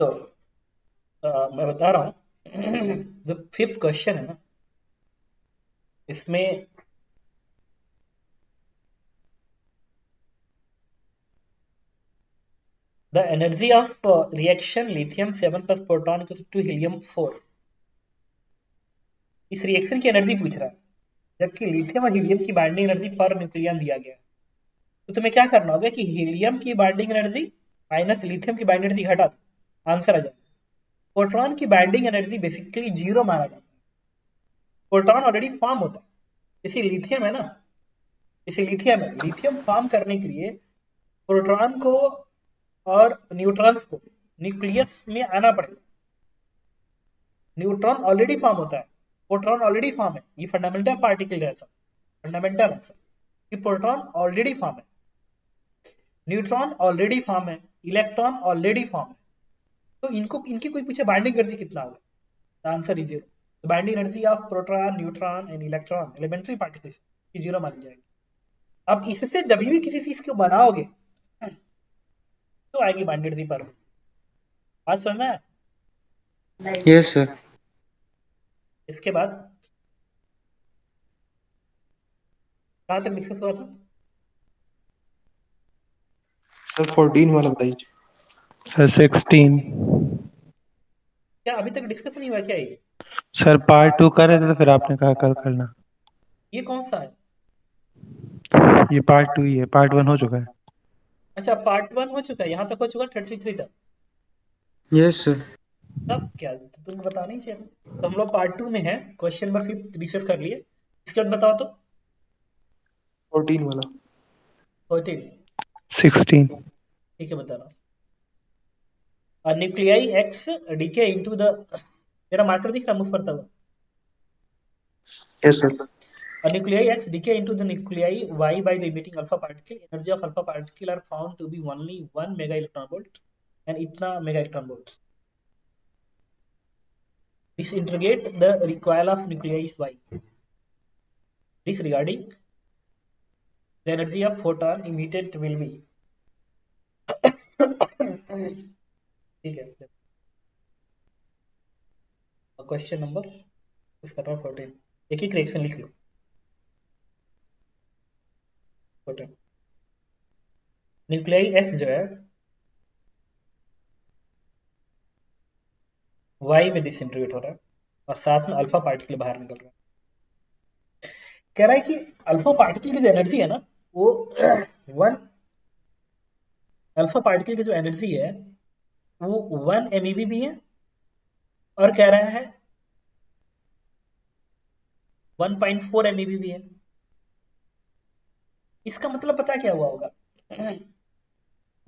तो मैं बता रहा हूँ जो 5th क्वेश्चन है ना, इसमें the energy of reaction lithium 7 plus proton to helium 4, इस रिएक्शन की एनर्जी पूछ रहा है, जबकि लिथियम और हीलियम की बाइंडिंग एनर्जी पर न्यूक्लियन दिया गया है। तो तुम्हें क्या करना होगा कि हीलियम की बाइंडिंग एनर्जी माइनस लिथियम की बाइंडिंग एनर्जी घटा दो, आंसर आ जाएगा। प्रोटॉन की बाइंडिंग एनर्जी बेसिकली 0 माना जाता है, प्रोटॉन ऑलरेडी फॉर्म होता है। इसी लिथियम है ना, इसी लिथियम है, लिथियम फॉर्म करने के लिए प्रोटॉन को और न्यूट्रॉन्स को न्यूक्लियस में आना पड़ेगा। न्यूट्रॉन ऑलरेडी फॉर्म होता है, प्रोटॉन ऑलरेडी फॉर्म है, ये फंडामेंटल पार्टिकल है, फंडामेंटल है कि प्रोटॉन ऑलरेडी फॉर्म है, न्यूट्रॉन ऑलरेडी फॉर्म है, इलेक्ट्रॉन ऑलरेडी फॉर्म है। तो इनको इनकी कोई पूछे बाइंडिंग एनर्जी कितना होगा, आंसर इज 0। तो binding energy of proton, neutron and electron elementary particles की 0 मानी जाएगी। अब इससे जब भी किसी चीज को बनाओगे तो आएगी बाइंडिंग एनर्जी पर। बात समझ में आया? Yes sir. इसके बाद कहां तक डिस्कस हुआ था? सर 14 वाला बताइए। सर 16। क्या अभी तक डिस्कस नहीं हुआ क्या ये? सर पार्ट 2 कर रहे थे तो फिर आपने कहा कल करना। ये कौन सा है? ये पार्ट 2 ही है, पार्ट 1 हो चुका है। अच्छा, पार्ट 1 हो चुका है, यहाँ तक हो चुका है 33 तक। Yes sir. तब क्या तो तुमको बताना नहीं चाहिए था। तो हम लोग पार्ट 2 में है, क्वेश्चन नंबर 5 डिस्कस कर लिए। इसके बाद बताओ तो 14 वाला। 14। 16। ठीक है, बता रहा हूँ। Nuclei X decay into the, मेरा मार्कर दिख रहा मूव करता हुआ? Yes sir. nuclei X decay into the nuclei Y by the emitting alpha particle. Energy of alpha particle are found to be only 1 mega electron volt and itna mega electron volt. Disintegrate the recoil of nuclei Y. Disregarding the energy of photon emitted will be. ठीक है, question number 14, एक ही reaction लिख लो। 14 nuclei x जो है Y में disintegrate हो रहा है और साथ में अल्फा पार्टिकल बाहर निकल रहा है। कह रहा है कि अल्फा पार्टिकल की जो एनर्जी है ना, वो वन अल्फा पार्टिकल की जो एनर्जी है वो 1 MeV भी है और कह रहा है 1.4 MeV भी है। इसका मतलब पता क्या हुआ होगा?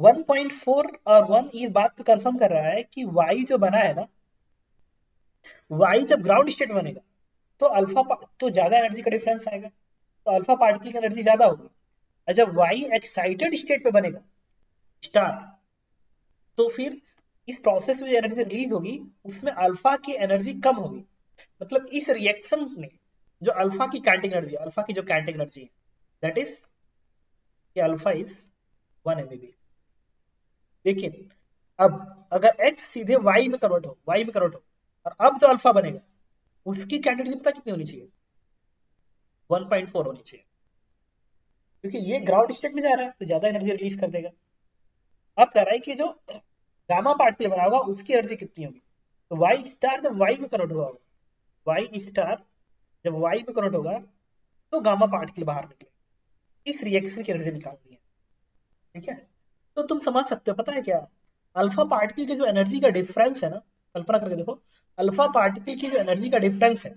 1.4 और 1 इस बात को कंफर्म कर रहा है कि Y जो बना है ना, Y जब ग्राउंड स्टेट बनेगा तो तो ज्यादा एनर्जी का डिफरेंस आएगा, तो अल्फा पार्टिकल की एनर्जी ज्यादा होगी। और जब Y एक्साइटेड स्टेट पे बनेगा स्टार, तो फिर इस प्रोसेस में जो एनर्जी रिलीज होगी उसमें अल्फा की एनर्जी कम होगी। मतलब इस रिएक्शन में जो अल्फा की काइनेटिक एनर्जी, अल्फा की जो काइनेटिक एनर्जी है दैट इज कि अल्फा इज 1 MeV। लेकिन अब अगर X सीधे Y में कन्वर्ट हो और अब जो अल्फा बनेगा उसकी काइनेटिक एनर्जी पता कितनी होनी चाहिए? 1.4 होनी चाहिए, क्योंकि ये ग्राउंड स्टेट में जा रहा है तो ज्यादा एनर्जी रिलीज कर देगा। अब कह रहा है कि जो गामा पार्टिकल बना होगा उसकी एनर्जी कितनी होगी? तो वाई स्टार जब वाई में कन्वर्ट होगा, वाई स्टार जब वाई में कन्वर्ट होगा तो गामा पार्टिकल बाहर निकले, इस रिएक्शन की एनर्जी निकालनी है। ठीक है, तो तुम समझ सकते हो, पता है क्या, अल्फा पार्टिकल की जो एनर्जी का डिफरेंस है ना, कल्पना करके देखो, अल्फा पार्टिकल की जो एनर्जी का डिफरेंस है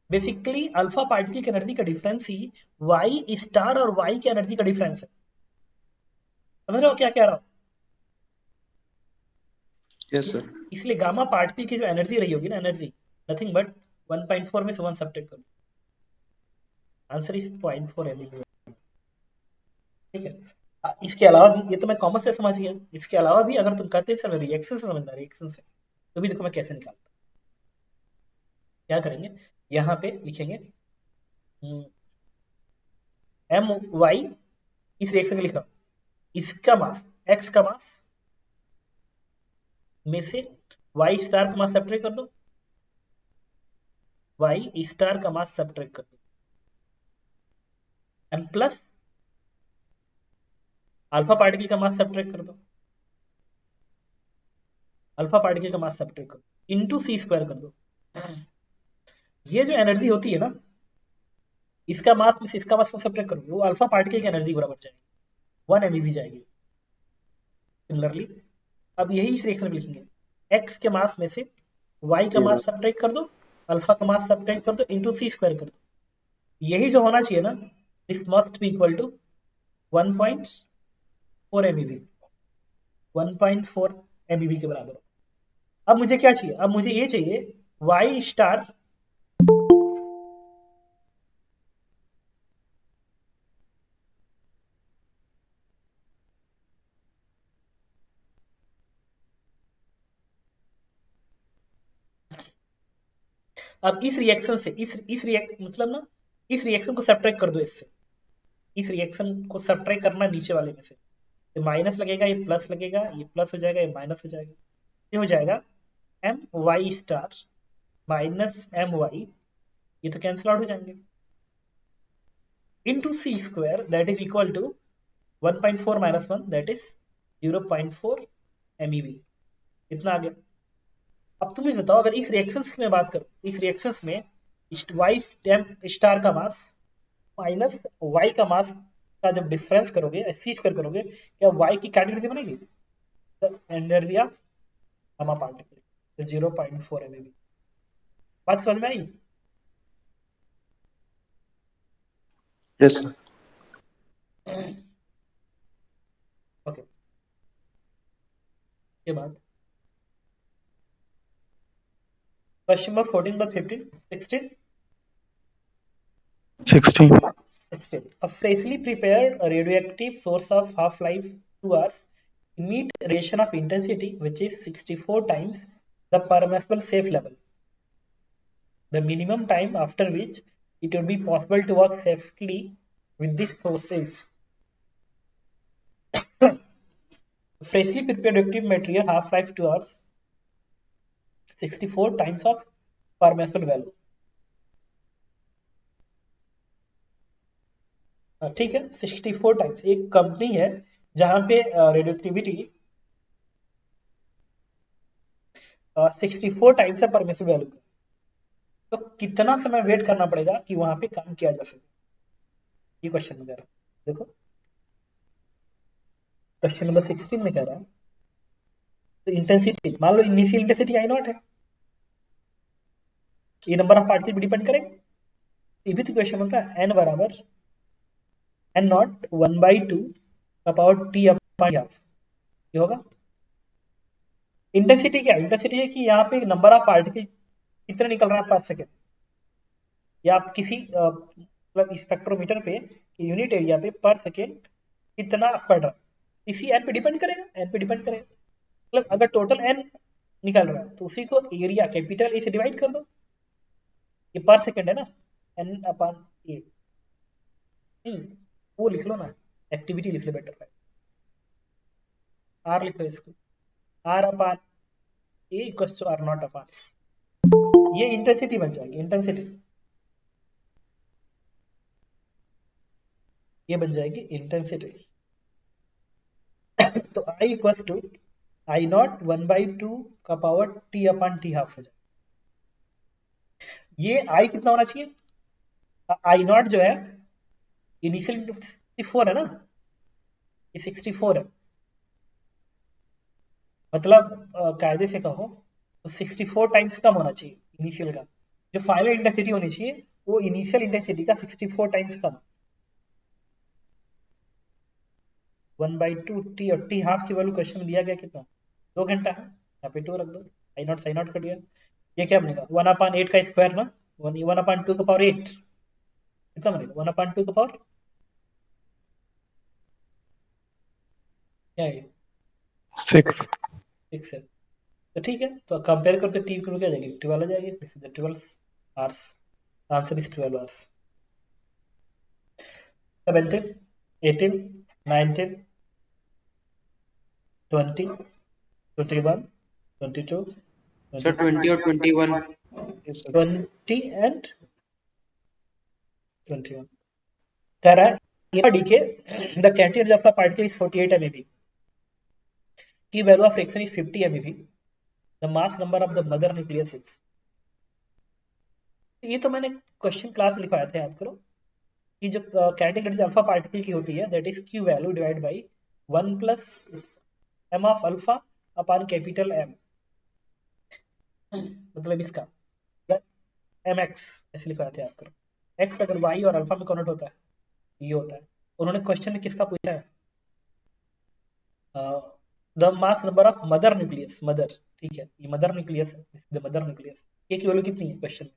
बेसिकली अल्फा पार्टिकल की एनर्जी का डिफरेंस ही वाई स्टार और वाई की एनर्जी का डिफरेंस है। समझ रहे हो क्या कह रहा हूं? Yes sir. इसलिए गामा पार्टिकल की जो एनर्जी रही होगी ना, एनर्जी नथिंग बट 1.4 में से 1 सब्ट्रैक्ट करो, आंसर इज 0.4 MeV। ठीक है, इसके अलावा भी, ये तो मैं कॉमर्स से समझ गया, इसके अलावा भी अगर तुम कहते सर रिएक्शन से समझना, रिएक्शन से, तो भी देखो मैं कैसे निकालता। क्या करेंगे, यहाँ पे लिखेंगे My, इस रिएक्शन में लिख रहा हूं, इसका मास, एक्स का मास में से वाई स्टार का मास सब्ट्रैक्ट कर दो, वाई स्टार का मास सब्ट्रैक्ट कर दो, एंड प्लस अल्फा पार्टिकल का मास सब्ट्रैक्ट कर दो, अल्फा पार्टिकल का मास सब्ट्रैक्ट कर दो, इंटू सी स्क्वायर कर दो। ये जो एनर्जी होती है ना, इसका मास में से इसका मास सब्ट्रैक्ट करोगे, वो अल्फा पार्टिकल की एनर्जी बराबर जाएगी, 1 MeV जाएगी। सिमिलरली अब यही इस रिएक्शन में लिखेंगे, एक्स के मास में से वाई का ये मास बात सब्ट्रैक्ट कर दो, अल्फा का मास सब्ट्रैक्ट कर दो, इंटू सी स्क्वायर कर दो। यही जो होना चाहिए ना, this must be equal to 1.4 MeV, 1.4 MeV के बराबर। अब मुझे क्या चाहिए, अब मुझे ये चाहिए वाई स्टार अब इस रिएक्शन से इस रिएक्ट मतलब ना, इस रिएक्शन को सब्ट्रैक्ट कर दो इससे, इस रिएक्शन को सब्ट्रैक्ट करना नीचे वाले में से, ये माइनस लगेगा, ये प्लस लगेगा, ये प्लस हो जाएगा, ये माइनस हो जाएगा, ये हो जाएगा M Y star minus M Y, ये तो कैंसिल आउट हो जाएंगे, into C square that is equal to 1.4 minus 1 that is 0.4 MeV। इतना आ गया। अब तुम मुझे बताओ, अगर इस रिएक्शंस में बात करो, इस रिएक्शंस में वाई स्टार का मास माइनस वाई का मास का जब डिफरेंस करोगे, सी स्क्वायर करोगे, क्या वाई की कैटेगरी बनेगी, energy of gamma particle 0.4 MeV। बात समझ में आई? Yes sir. ओके, के बाद question number 14 by 15 16 16. 16 a freshly prepared radioactive source of half-life 2 hours emit radiation of intensity which is 64 times the permissible safe level. The minimum time after which it would be possible to work safely with this source is freshly prepared radioactive material half-life 2 hours 64 times of permissible value. ठीक है, 64 times. एक company है जहां पे radioactivity 64 times है permissible value का, तो कितना समय वेट करना पड़ेगा कि वहां पे काम किया जा सके, ये क्वेश्चन में कह रहा है। देखो क्वेश्चन नंबर 16 में कह रहा है, तो इंटेंसिटी मान लो इनिशियल इंटेंसिटी आई नॉट है, ये नंबर ऑफ पार्टिकल पे डिपेंड करेगा। ये भी तो क्वेश्चन होता है, एन बराबर एन नॉट 1/2 का पावर टी अपॉन हाफ, ये होगा। इंटेंसिटी क्या है, इंटेंसिटी है कि यहाँ पे नंबर ऑफ पार्टिकल कितने निकल रहा है पर सेकेंड, या आप किसी मतलब स्पेक्ट्रोमीटर पे यूनिट एरिया पे पर सेकेंड कितना पड़ रहा है, इसी एन पे डिपेंड करेगा, एन पे डिपेंड करेगा। मतलब अगर टोटल एन निकल रहा है तो उसी को एरिया कैपिटल ए से डिवाइड कर दो, ये पर सेकेंड है ना, एन अपॉन ए, नहीं वो लिख लो ना, एक्टिविटी लिख लो बेटर है, आर लिख लो इसको, R upon A equals to R naught upon, ये इंटेंसिटी बन जाएगी, इंटेंसिटी ये बन जाएगी इंटेंसिटी। तो I equals to I naught 1/2 का power T upon T half हो जाए। ये आई कितना होना चाहिए, आई नॉट जो है इनिशियल 64 है ना, ये 64 है, मतलब कायदे से कहो तो 64 टाइम्स कम होना चाहिए इनिशियल का, जो फाइनल इंटेंसिटी होनी चाहिए वो इनिशियल इंटेंसिटी का 64 टाइम्स कम। 1/2 टी, और टी हाफ की वैल्यू क्वेश्चन में दिया गया कितना, 2 घंटा है, यहाँ पे 2 रख दो, आई नॉट साई नॉट कर दिया, ये क्या बनेगा 1/8 का स्क्वायर ना, 1/2 का पावर 8, कितना बनेगा 1/2 का पावर क्या है, 6. 6 है। तो ठीक है, तो कंपेयर करते टी की क्या जाएगी, 12 आ जाएगी, this is the 12 hours, answer is 12 hours. 17 18 19 20 21 22, sir 20 और 21। Yes, sir. 20 and 21 कह रहा है alpha decay the cantilever energy of a particle is 48 MeV, key value of reaction is 50 MeV, the mass number of the mother nucleus is। ये तो मैंने question class में लिखवाया था, याद करो कि जो कैंटिक एनर्जी अल्फा पार्टिकल की होती है that is Q value divide by 1 plus M of alpha upon capital M, मतलब इसका एम एक्स ऐसे लिखवाया था, याद करो। एक्स अगर वाई और अल्फा में कन्वर्ट होता है ये होता है। उन्होंने क्वेश्चन में किसका पूछा है, the mass number of mother nucleus, mother, ठीक है ये मदर न्यूक्लियस है, द मदर न्यूक्लियस, ये की वैल्यू कितनी है क्वेश्चन में।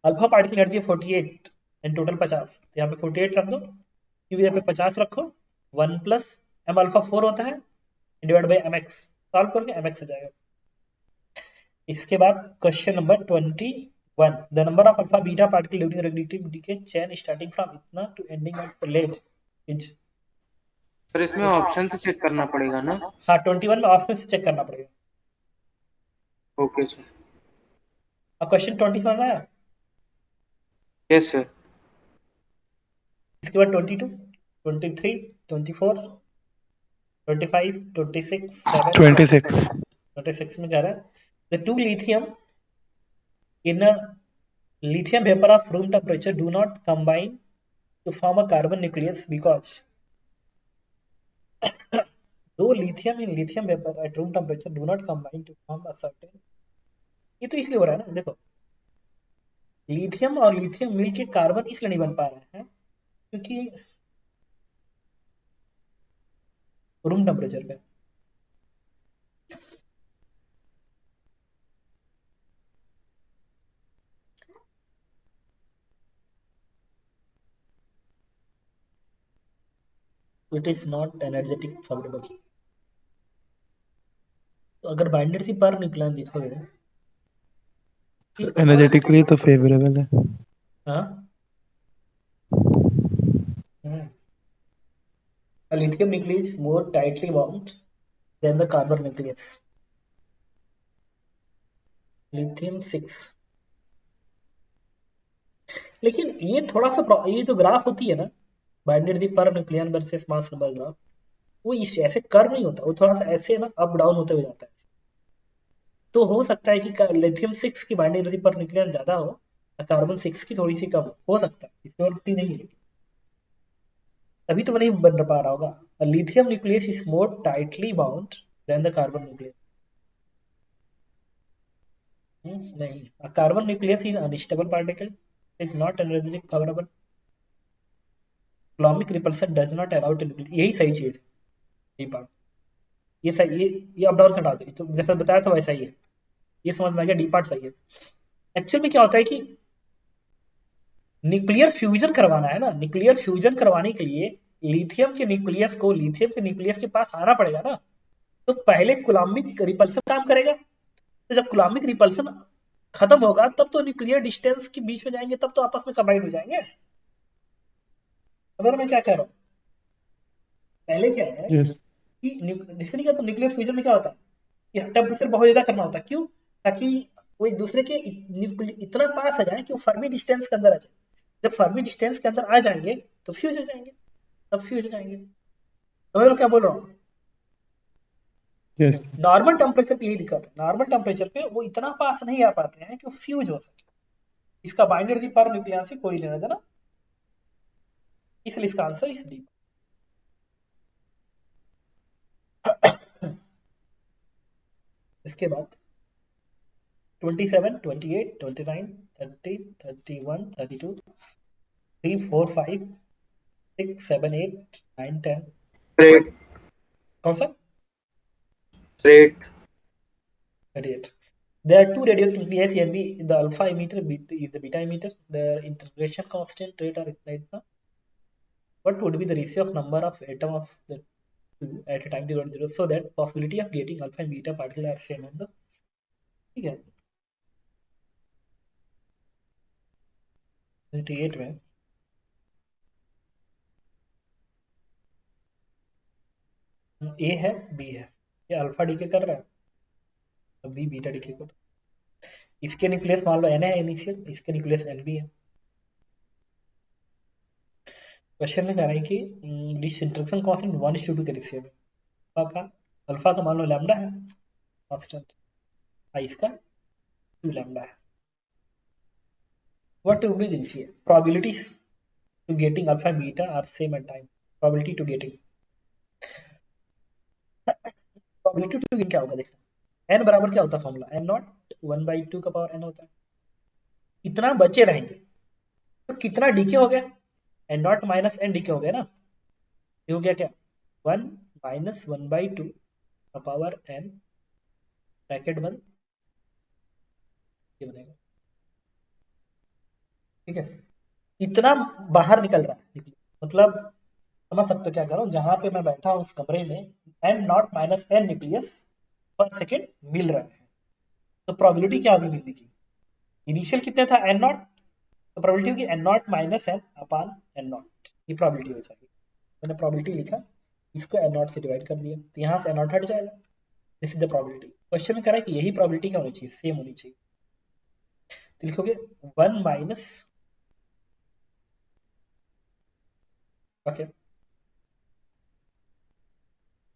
Alpha particle energy 48 and total 50, तो यहाँ पे 48 रख दो, क्योंकि यहाँ पे 50 रखो, 1 प्लस एम अल्फा 4 होता है divide by M X, solve करके एम एक्स आ जाएगा। इसके बाद question number 21, the number of alpha beta particle during radiative decay chain starting from इतना to ending at lead is. Sir इसमें ऑप्शन से चेक करना पड़ेगा ना? हाँ 21 में ऑप्शन से चेक करना पड़ेगा। Okay sir. अब क्वेश्चन 20 समझ में आया? Yes sir. इसके बाद 22, 23, 24, 25, 26, 26 26 में कह रहा है the two lithium in a lithium vapor of room temperature do not combine to form a carbon nucleus because though lithium in lithium vapor at room temperature do not combine to form a certain, ये तो इसलिए हो रहा है ना, देखो lithium और lithium मिलके कार्बन इसलिए नहीं बन पा रहे हैं क्योंकि रूम टेम्परेचर पे। It is not energetic favourable. तो अगर बाइंडर पर न्यूक्लियन देखोगे एनर्जेटिकली तो फेवरेबल है। हाँ a lithium nucleus is more tightly bound than the carbon nucleus, lithium 6। लेकिन ये थोड़ा सा ये जो ग्राफ होती है ना बाइंडर दी per nucleon versus mass number graph, वो इस ऐसे कर्व नहीं होता, वो थोड़ा सा ऐसे ना अप डाउन होते हुए जाता है। तो हो सकता है कि लिथियम 6 की बाइंडिंग एनर्जी पर न्यूक्लियन ज्यादा हो और कार्बन 6 की थोड़ी सी कम हो सकता है, इसमें गारंटी नहीं है, तभी तो नहीं बन पा रहा होगा। Lithium nucleus is more tightly bound than the carbon nucleus. नहीं, carbon nucleus is unstable particle, is not energetic coverable, coulombic repulsion does not allow to, यही सही चीज है, ये पार्ट, ये सही, ये अप डाउन से हटा दो, तो जैसा बताया था वैसा ही है, ये समझ में आ गया, डी पार्ट सही है। एक्चुअल में क्या होता है कि न्यूक्लियर फ्यूजन करवाना है ना, न्यूक्लियर फ्यूजन करवाने के लिए लिथियम के न्यूक्लियस को लिथियम के न्यूक्लियस के पास आना पड़ेगा ना, तो पहले कूलम्बिक रिपल्सन काम करेगा, तो जब कूलम्बिक रिपल्सन खत्म होगा तब तो न्यूक्लियर डिस्टेंस के बीच में जाएंगे, तब तो आपस में कंबाइन हो जाएंगे। अगर मैं क्या कह रहा हूँ, पहले क्या है यस कि जैसे नहीं कहता न्यूक्लियर फ्यूजन में क्या होता है कि टेम्परेचर बहुत ज्यादा करना होता है, क्यों, ताकि वो एक दूसरे के इतना पास आ जाए कि वो फर्मी डिस्टेंस के अंदर आ जाए, जब फर्मी डिस्टेंस के अंदर आ जाएंगे तो फ्यूज हो जाएंगे, तब फ्यूज हो जाएंगे। समझ लो क्या बोल रहा हूँ। यस नॉर्मल टेम्परेचर पे यही दिक्कत है, नॉर्मल टेम्परेचर पे वो इतना पास नहीं आ पाते हैं कि वो फ्यूज हो सके, इसका बाइंड एनर्जी पर न्यूक्लियन से कोई लेना देना, इसलिए इसका आंसर इस डी। इसके बाद 27, 28, 29, 30, 31, 32, 3, 4, 5, 6, 7, 8, 9, 10। Straight. कौन सा? Straight. 38। There are two radioactive nuclei here. The alpha emitter is the beta emitter. Their integration constant rate are इतना. What would be the ratio of number of atom of the two at a time divided 0 so that possibility of getting alpha and beta particle are same on the, ठीक है 28 में ए है B है, ये alpha D के कर रहा है, बी बीटा डिके को, इसके न्यूक्लियस मान लो एन है इनिशियल, इसके न्यूक्लियस एन भी है। क्वेश्चन में कह रहा है कि डिसइंटरेक्शन कांस्टेंट 1:2 के रेशियो में अल्फा का मान लो लैम्डा है कांस्टेंट, इसका 2 लैम्डा है। What will be the ratio? Probabilities to getting alpha and beta are same at time. Probability to getting क्या होगा देखना। एन बराबर क्या होता है फॉर्मूला, एन नॉट 1/2 का पावर एन होता है। इतना बचे रहेंगे तो कितना डीके हो गया, N naught minus N decay हो गया ना, ये हो गया क्या 1 माइनस 1/2 का पावर एन ब्रैकेट बंद, ये बनेगा। ठीक है, इतना बाहर निकल रहा है, मतलब समझ सकते हो क्या कर रहा हूँ, जहां पे मैं बैठा हूँ उस कमरे में N naught minus N nucleus per second मिल रहा है, तो प्रोबेबिलिटी क्या होगी मिलने की, इनिशियल कितने था एन नॉट, तो प्रोबेबिलिटी होगी N naught minus N upon N naught, ये प्रोबेबिलिटी हो जाएगी। मैंने प्रोबेबिलिटी लिखा, इसको एन नॉट से डिवाइड कर दिया, तो यहाँ से एन नॉट हट जाएगा, this is the probability. Question में कह रहा है कि यही प्रोबेबिलिटी क्या होनी चाहिए, सेम होनी चाहिए, तो लिखोगे 1 माइनस, ओके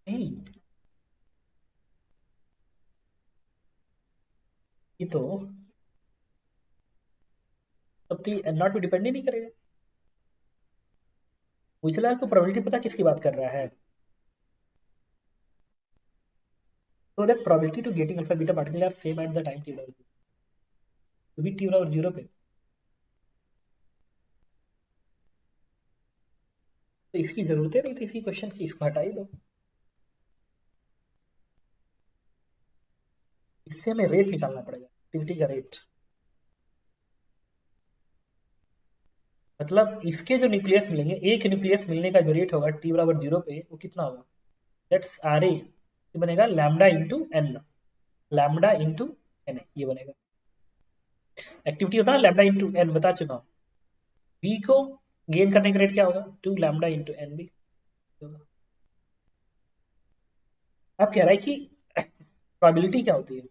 नहीं, ये तो तब तो एन नॉट पे डिपेंड ही नहीं करेगा। मुझे लगा कि प्रोबेबिलिटी पता किसकी बात कर रहा है, so that probability to getting alpha beta particle are same at the time t बराबर 0, तो भी t बराबर 0 पे, तो इसकी जरूरत नहीं थी इसी क्वेश्चन की, इसको हटा ही दो। इससे हमें रेट निकालना पड़ेगा, एक्टिविटी का रेट, मतलब इसके जो न्यूक्लियस मिलेंगे, एक न्यूक्लियस मिलने का जो रेट होगा t बराबर 0 पे, वो कितना होगा, लेट्स आर ए बनेगा lambda into N, lambda into N, ये बनेगा। एक्टिविटी होता है लैम्डा इंटू एन, बता चुका हूँ। बी को गेन करने का रेट क्या होगा, 2 लैम्डा इंटू एन बी। अब कह रहा है कि प्रोबेबिलिटी क्या होती है,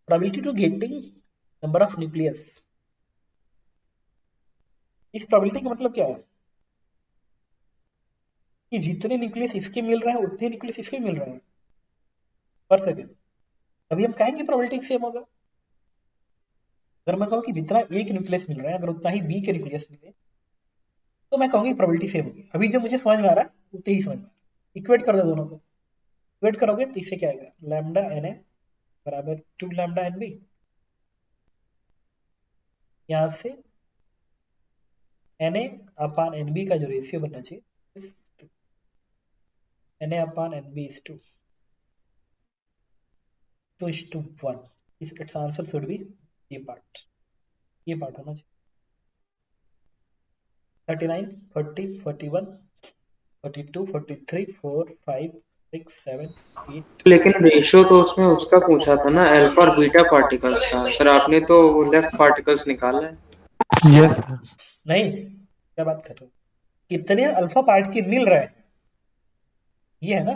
probability to getting number of nucleus. इस प्रोबेबिलिटी का मतलब क्या है कि जितने न्यूक्लियस इसके मिल रहे हैं उतने न्यूक्लियस इसके मिल रहे हैं पर सेकेंड, तभी हम कहेंगे प्रोबेबिलिटी सेम होगा। अगर मैं कहूँ कि जितना एक न्यूक्लियस मिल रहा है अगर उतना ही बी के न्यूक्लियस मिले, तो मैं कहूँगी प्रोबेबिलिटी सेम होगी। अभी जो मुझे समझ में आ रहा है उतने ही समझ में आ रहा है। इक्वेट कर दो दोनों को, इक्वेट करोगे तो इससे क्या आएगा, लैम्डा एन ए बराबर 2 लैम्डा एन बी, यहाँ से N A upon N B का जो रेशियो बनना चाहिए N A upon N B is 2:1, it's answer should be ये पार्ट होना चाहिए। 39, 40, 41, 42, 43, 4, 5, 6, 7, 8। लेकिन रेशियो तो उसमें उसका पूछा था ना, अल्फा और बीटा पार्टिकल्स का। सर आपने तो लेफ्ट पार्टिकल्स निकाला है। Yes sir. नहीं, क्या बात कर रहे हो, कितने अल्फा पार्टिकल मिल रहे हैं, ये है ना,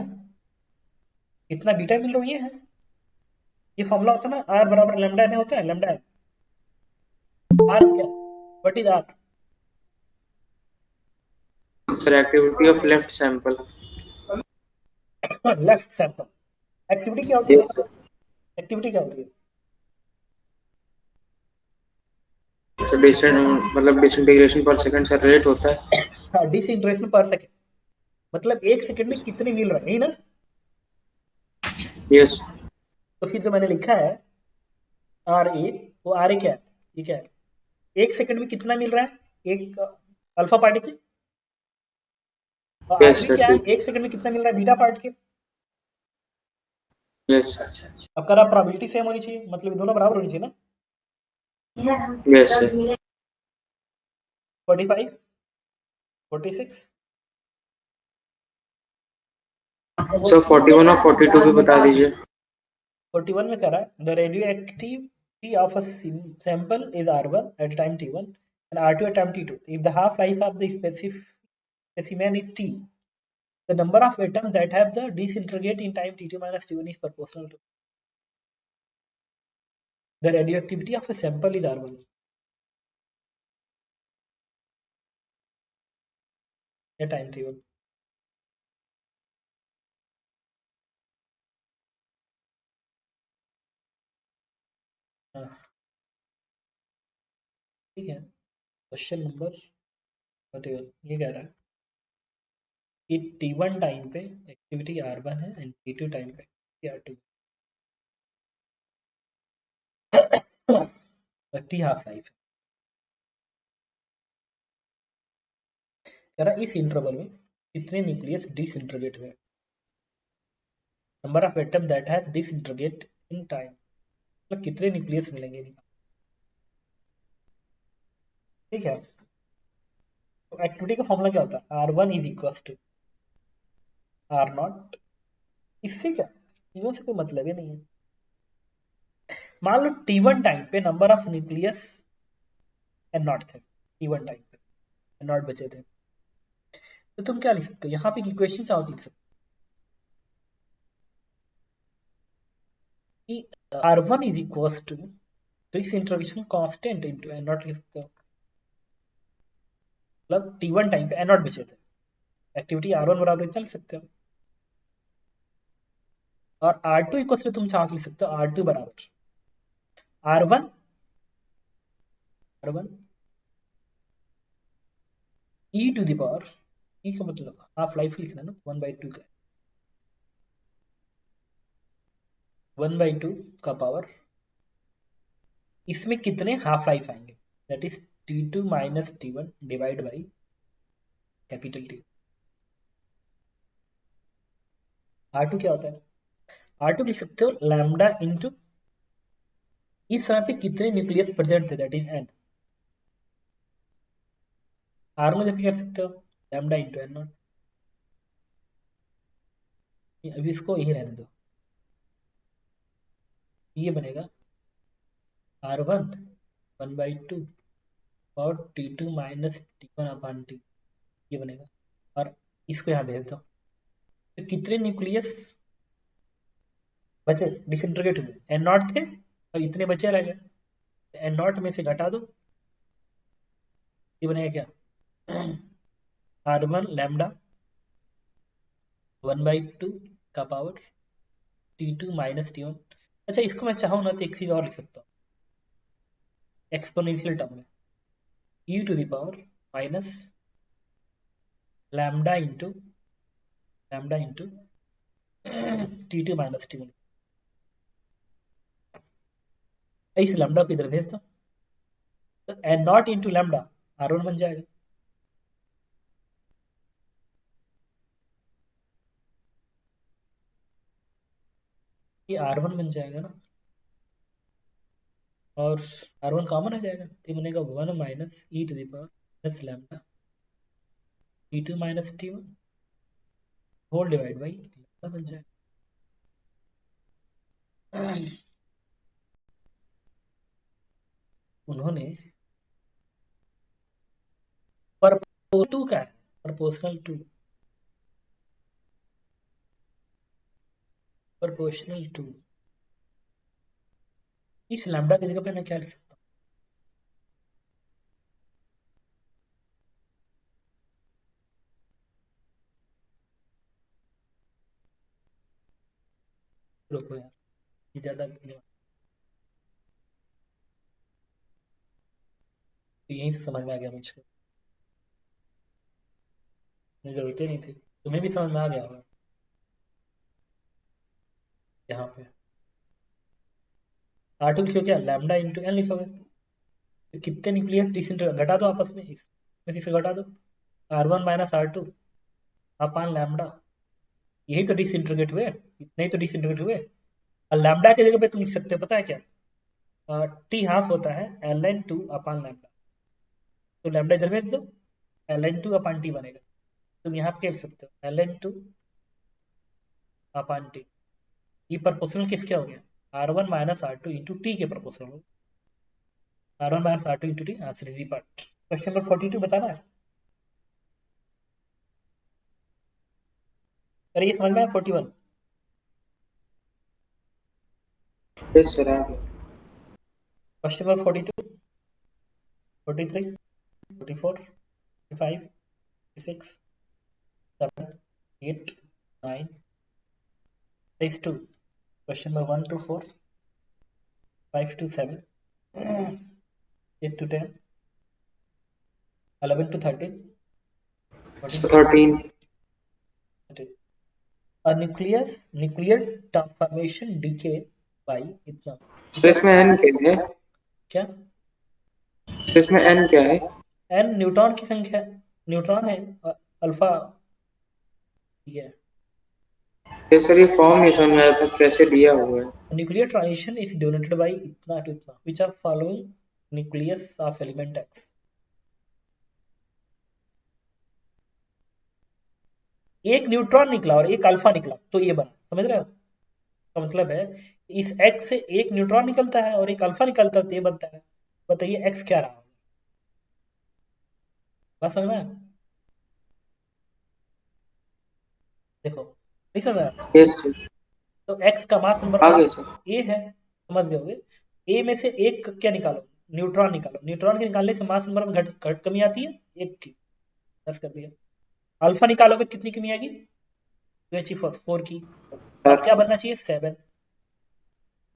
कितना बीटा मिल रहा है, ये है। ये फॉर्मूला होता है ना, आर बराबर लैम्डा एन होता है, लैम्डा एन, आर क्या, what is R, sir activity of left sample. Left sample. Activity क्या होती है, एक्टिविटी क्या होती है, मतलब डिसइंटीग्रेशन पर सेकंड सर रेट होता है। डिसइंटीग्रेशन पर सेकंड, मतलब एक सेकंड में कितने मिल रहे हैं, यही ना। यस। तो फिर जो मैंने लिखा है आर ए, वो आर ए क्या है, ये क्या है, एक सेकंड में कितना मिल रहा है एक अल्फा पार्टिकल, और आर यस बी सर। क्या है, एक सेकंड में कितना मिल रहा है बीटा पार्टिकल। यस अब कह रहा प्रोबेबिलिटी सेम होनी चाहिए, मतलब ये दोनों बराबर होनी चाहिए ना। Yes sir. 45, 46, सर 41 और 42 भी बता दीजिए। 41 में कह रहा है the radio activity of a sample is R1 at time t1 and R2 at time t2 if the half life of the specimen is t, the number of atoms that have the disintegrate in time t2 minus t1 is proportional to the radioactivity of a sample is R1 at time t1. ठीक है, question number 41 ये कह रहा है कि t1 time पे activity R1 है and t2 time पे R2 t हाफ लाइफ है। कह रहा इस इंटरवल में कितने न्यूक्लियस डिसइंटीग्रेट हुए, number of atom that has disintegrate in time, मतलब कितने न्यूक्लियस मिलेंगे। ठीक है, तो एक्टिविटी का फॉर्मूला क्या होता है, R1 is equal to R0। इससे क्या, T1 से कोई मतलब ही नहीं है। मान लो T1 टाइम पे नंबर ऑफ न्यूक्लियस N0 थे, T1 टाइम पे N0 बचे थे, तो तुम क्या लिख सकते हो, यहाँ पे इक्वेशन चाहो लिख सकते हो कि R1 is equal to this integration constant into N0 लिख सकते हो, मतलब T1 टाइम पे N0 बचे थे, एक्टिविटी R1 बराबर इतना लिख सकते हो, और R2 इक्वल टू तुम चाहो लिख सकते हो R2 बराबर R1 e to the power, e का मतलब हाफ लाइफ लिखना ना, 1/2 का 1/2 का पावर, इसमें कितने हाफ लाइफ आएंगे, that is T2 minus T1 divide by capital T। R2 क्या होता है, R2 लिख सकते हो लैम्डा इंटू इस समय पे कितने न्यूक्लियस प्रेजेंट थे, दैट इज N। R में जब कर सकते हो लैम्डा इंटू N0, अभी इसको यही रहने दो, ये बनेगा R1 1/2 और T2 minus T1 upon T, ये बनेगा, और इसको यहाँ भेज दो, तो कितने न्यूक्लियस बचे डिसइंटीग्रेट हुए, N0 थे और इतने बचे रह गए, N0 में से घटा दो, ये बनेगा क्या R1 लैम्डा 1/2 का पावर T2 माइनस T1। अच्छा, इसको मैं चाहूँ ना तो एक चीज और लिख सकता हूँ एक्सपोनेंशियल टर्म में, e to the power minus lambda into T2 minus T1, इस लैम्डा को इधर भेज दो, तो N0 इंटू लैम्डा R1 बन जाएगा, ये R1 बन जाएगा ना, और R1 कॉमन आ जाएगा, तो ये बनेगा 1 minus e to the power plus lambda T2 minus T1 whole divide by lambda बन जाएगा। उन्होंने टू का है, प्रोपोर्शनल टू, इस लैम्डा की जगह पे मैं क्या लिख सकता हूँ, रुको यार, ये ज्यादा तो यहीं से समझ में आ गया मुझको, जरूरत ही नहीं थी, तुम्हें भी समझ में आ गया होगा। यहाँ पे R2 लिखो क्या, लैम्डा इंटू एन लिखोगे, तो कितने न्यूक्लियस डिसइंटीग्रेट घटा दो आपस में, इसमें से घटा दो, R1 माइनस R2 अपान लैम्डा, यही तो डिसइंटीग्रेट हुए, इतने ही तो डिसइंटीग्रेट हुए, और लैम्डा की जगह पे तुम लिख सकते हो पता है क्या, टी हाफ होता है ln2 अपान लैम्डा, तो लैम्डा इधर भेज दो, ln2 अपान टी बनेगा, तुम यहाँ पे क्या लिख सकते हो ln2 अपान टी, ये प्रोपोर्शनल किसके हो गया, R1 minus R2 into T के प्रोपोर्शनल हो, R1 minus R2 into T, answer is B part. Question number 42 बताना है। अरे ये समझ में आया 41। यस सर, आ गया। Question number 42, 43, 44, 45, 46, 7, 8, 9, 6 to question number 1 to 4, 5 to 7, 8 to 10, 11 to 13, 14 to 13। 13. A nuclear transformation decay by इतना सर इसमें n क्या है? क्या? सर इसमें n क्या है? n न्यूट्रॉन की संख्या, न्यूट्रॉन है अल्फा, ठीक है। ये सर ये फॉर्म नहीं समझ में आया था कैसे दिया हुआ है। Nuclear transition is denoted by इतना to इतना, which are following nucleus of element X. एक न्यूट्रॉन निकला और एक अल्फा निकला तो ये बना, समझ रहे हो? तो मतलब है इस X से एक न्यूट्रॉन निकलता है और एक अल्फा निकलता है तो ये बनता है। बताइए X क्या रहा? बात समझ में आया? देखो नहीं समझ में आया? यस सर, तो X का मास नंबर आ गया सर। A है, समझ गए होगे। A में से एक क्या निकालो? न्यूट्रॉन निकालो। न्यूट्रॉन के निकालने से मास नंबर में घट कमी आती है, एक की, 10 कर दिया। अल्फा निकालोगे तो कितनी कमी आएगी? 4 की। अब क्या बनना चाहिए? 7।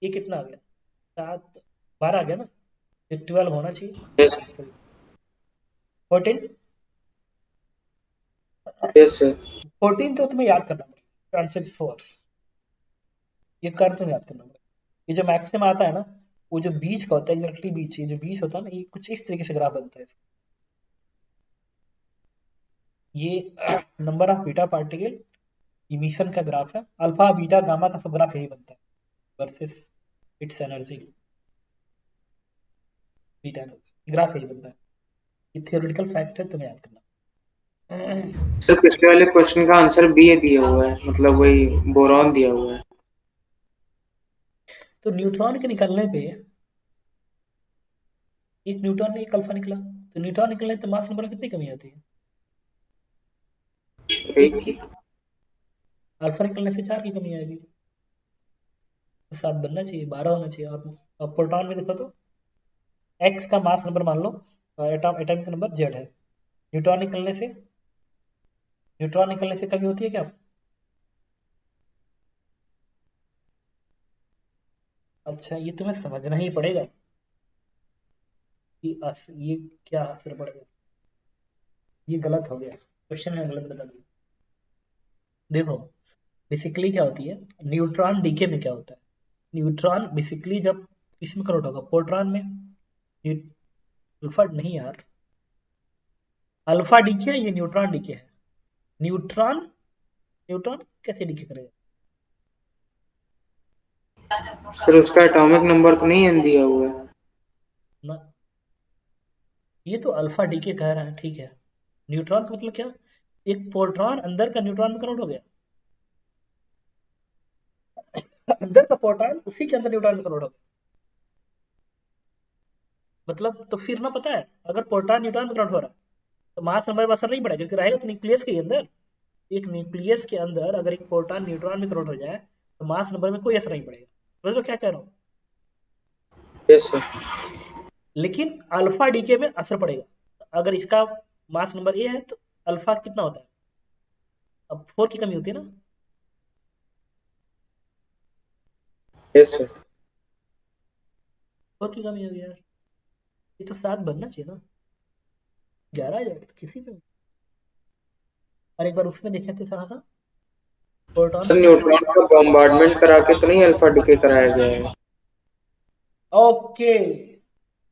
ये कितना आ गया? 7, 12 आ गया ना, ये 12 होना चाहिए। Yes 14, yes sir. 14 तो तुम्हें याद करना पड़ेगा, आंसर इज 4। ये कर तुम्हें याद करना पड़ेगा। ये जो मैथ्स में आता है ना, वो जो बीच का होता है, एग्जैक्टली बीच, ये जो बीच होता है ना, ये कुछ इस तरीके से ग्राफ बनता है। ये number of beta particle emission का ग्राफ है। अल्फा बीटा गामा का सब ग्राफ यही बनता है, versus it's energy, beta energy, graph यही बनता है। ये थियोरेटिकल फैक्ट है, तुम्हें याद करना। सर पिछले वाले क्वेश्चन का आंसर बी दिया हुआ है, मतलब वही बोरॉन दिया हुआ है। तो न्यूट्रॉन के निकलने पे एक न्यूट्रॉन ने एक अल्फा निकला, तो न्यूट्रॉन निकलने तो मास नंबर में कितनी कमी आती है? एक की। अल्फा निकलने से 4 की कमी आएगी, तो 7 बनना चाहिए, 12 होना चाहिए। और प्रोटॉन में देखो तो एक्स का मास नंबर मान लो, एटॉमिक नंबर जेड है। न्यूट्रॉन निकलने से कमी होती है क्या? अच्छा, ये तुम्हें समझना ही पड़ेगा कि ये क्या असर पड़ेगा। ये गलत हो गया, क्वेश्चन में गलत बता दिया। देखो बेसिकली क्या होती है, न्यूट्रॉन डीके में क्या होता है? न्यूट्रॉन बेसिकली जब इसमें कन्वर्ट होगा प्रोटॉन में, अल्फा नहीं यार, अल्फा डीके है, ये न्यूट्रॉन डीके है। न्यूट्रॉन न्यूट्रॉन कैसे डीके करेगा? सर उसका एटॉमिक नंबर तो नहीं एन दिया हुआ है। ना, ये तो अल्फा डीके कह रहा है, ठीक है। न्यूट्रॉन का मतलब क्या? एक प्रोटॉन अंदर का न्यूट्रॉन में कन्वर्ट हो गया, अंदर का प्रोटॉन उसी के अंदर न्यूट्रॉन में कन्वर्ट हो गया। मतलब तो फिर ना, पता है, अगर प्रोटॉन न्यूट्रॉन में कन्वर्ट हो रहा है तो मास नंबर पर असर नहीं पड़ेगा, क्योंकि रहेगा तो न्यूक्लियस के अंदर। एक न्यूक्लियस के अंदर अगर एक प्रोटॉन न्यूट्रॉन में कन्वर्ट हो जाए तो मास नंबर में कोई असर नहीं पड़ेगा। समझ लो क्या कह रहा हूँ? Yes sir. लेकिन अल्फा डीके में असर पड़ेगा। अगर इसका मास नंबर ए है तो अल्फा कितना होता है? अब 4 की कमी होती है ना। Yes sir. 4 की कमी होगी यार, ये तो 7 बनना चाहिए ना, 11 आ जाएगा तो किसी पे। और एक बार उसमें देखें तो थोड़ा सा प्रोटॉन सर का। न्यूट्रॉन का बॉम्बार्डमेंट करा के तो नहीं अल्फा डिके कराया गया है। ओके,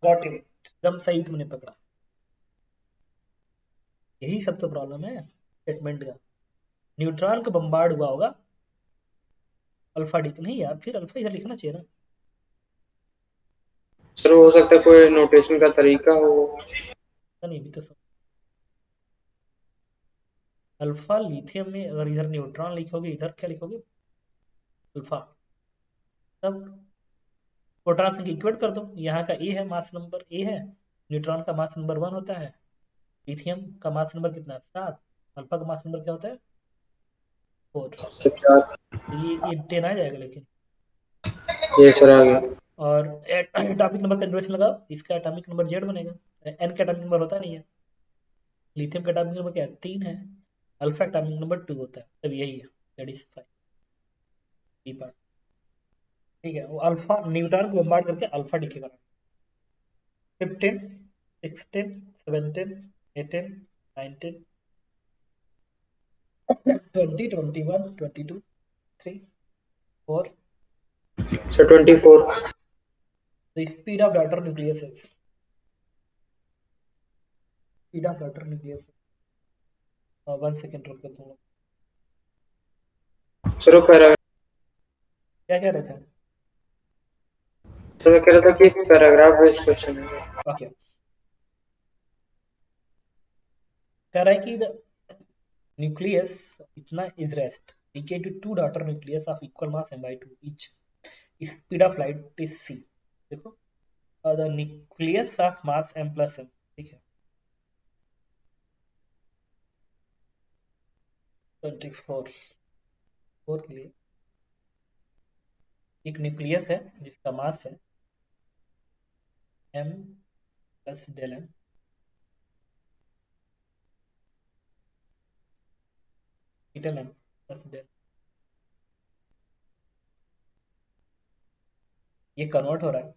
गॉट इट, एकदम सही तुमने पकड़ा। यही सब तो प्रॉब्लम है स्टेटमेंट का। न्यूट्रॉन का बम्बार्ड हुआ होगा, अल्फा डी नहीं यार, फिर अल्फा इधर लिखना चाहिए ना। सर हो सकता है कोई नोटेशन का तरीका हो। नहीं भी तो सब अल्फा लिथियम में अगर इधर न्यूट्रॉन लिखोगे, इधर क्या लिखोगे? अल्फा। तब प्रोटॉन संख्या इक्वेट कर दो, यहाँ का ए है, मास नंबर ए है, न्यूट्रॉन का मास नंबर 1 होता है, लिथियम का मास नंबर कितना है? 7, अल्फा का मास नंबर क्या होता है? 4 तो 4 ये 10 आ जाएगा लेकिन। ये सर आ गया। और एटॉमिक नंबर कन्वर्शन लगाओ, इसका एटॉमिक नंबर जेड बनेगा। एन का एटॉमिक नंबर होता नहीं है, लिथियम का एटॉमिक नंबर क्या है 3 है, अल्फा एटॉमिक नंबर 2 होता है, तब यही है, दैट इज 5 बी पार्ट। ठीक है, वो अल्फा न्यूट्रॉन को बम्बार्ड करके अल्फा डीके करा। 15 16 17 18 19 20 21 22 3 4। Sir 24 The speed of daughter nucleus is speed of daughter nucleus is 1 second रुक तुम लोग। सर वो पैराग्राफ क्या कह रहे थे? तो मैं कह रहा था कि पैराग्राफ बेस्ड क्वेश्चन है। ओके, कह रहा है कि द न्यूक्लियस इतना is rest decay to two daughter nucleus of equal mass m by 2 each, speed of light is c। देखो, the nucleus of mass m plus m, ठीक है। 24 4 के लिए एक न्यूक्लियस है जिसका मास है m plus del m, capital m plus del, ये कन्वर्ट हो रहा है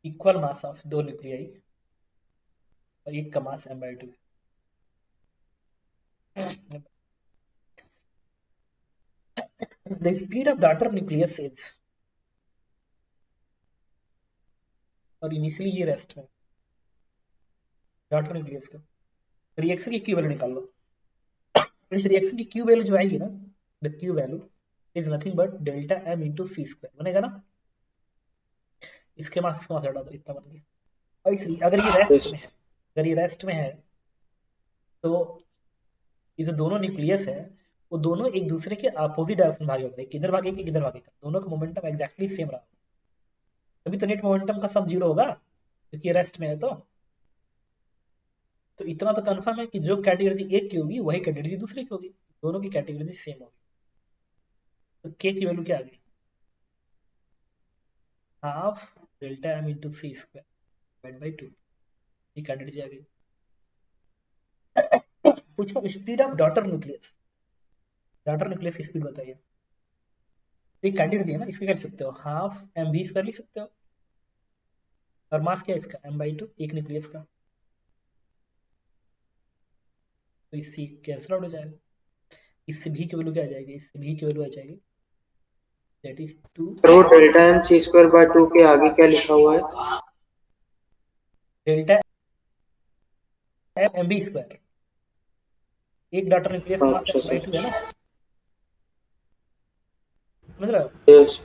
इक्वल मास ऑफ दो न्यूक्लियाई और एक का mass m by 2। The speed of daughter nucleus is, और इनिशियली ये रेस्ट में डॉटर न्यूक्लियस का, रिएक्शन की क्यू वैल्यू निकाल लो। इस रिएक्शन की क्यू वैल्यू जो आएगी ना, the Q value is nothing but delta M into C square बनेगा ना। इसके मास इसका मास हटा दो, इतना बन गया। और इसलिए अगर ये रेस्ट में है, अगर ये रेस्ट में है तो ये जो दोनों न्यूक्लियस है वो दोनों एक दूसरे के अपोजिट डायरेक्शन भागेगा, एक इधर भागेगा एक इधर भागेगा, दोनों का मोमेंटम एग्जैक्टली सेम रहा, तभी तो नेट मोमेंटम का सब जीरो होगा, क्योंकि रेस्ट में है। तो इतना तो कंफर्म है कि जो कैटेगरी एक की होगी वही कैटेगरी दूसरे की होगी, दोनों की कैटेगरी सेम होगी। तो के की वैल्यू क्या आ गई, half delta M into C square divide by 2, ये कैटेगरी आ गई। पूछो speed of daughter nucleus, daughter nucleus की स्पीड बताइए। एक कैटेगरी है ना, इसमें क्या लिख सकते हो, हाफ एम भी स्क्वायर लिख सकते हो, और मास क्या है इसका m by 2, एक न्यूक्लियस का, तो इससे कैंसिल आउट हो जाएगा। इससे भी की वैल्यू क्या आ जाएगी, इससे भी की वैल्यू आ जाएगी दैट इज 2 सर वो delta M C square by 2 के आगे क्या लिखा हुआ है? डेल्टा एम बी स्क्वायर, एक डॉटर न्यूक्लियस का मास अच्छा m by 2 है ना, समझ रहे हो? यस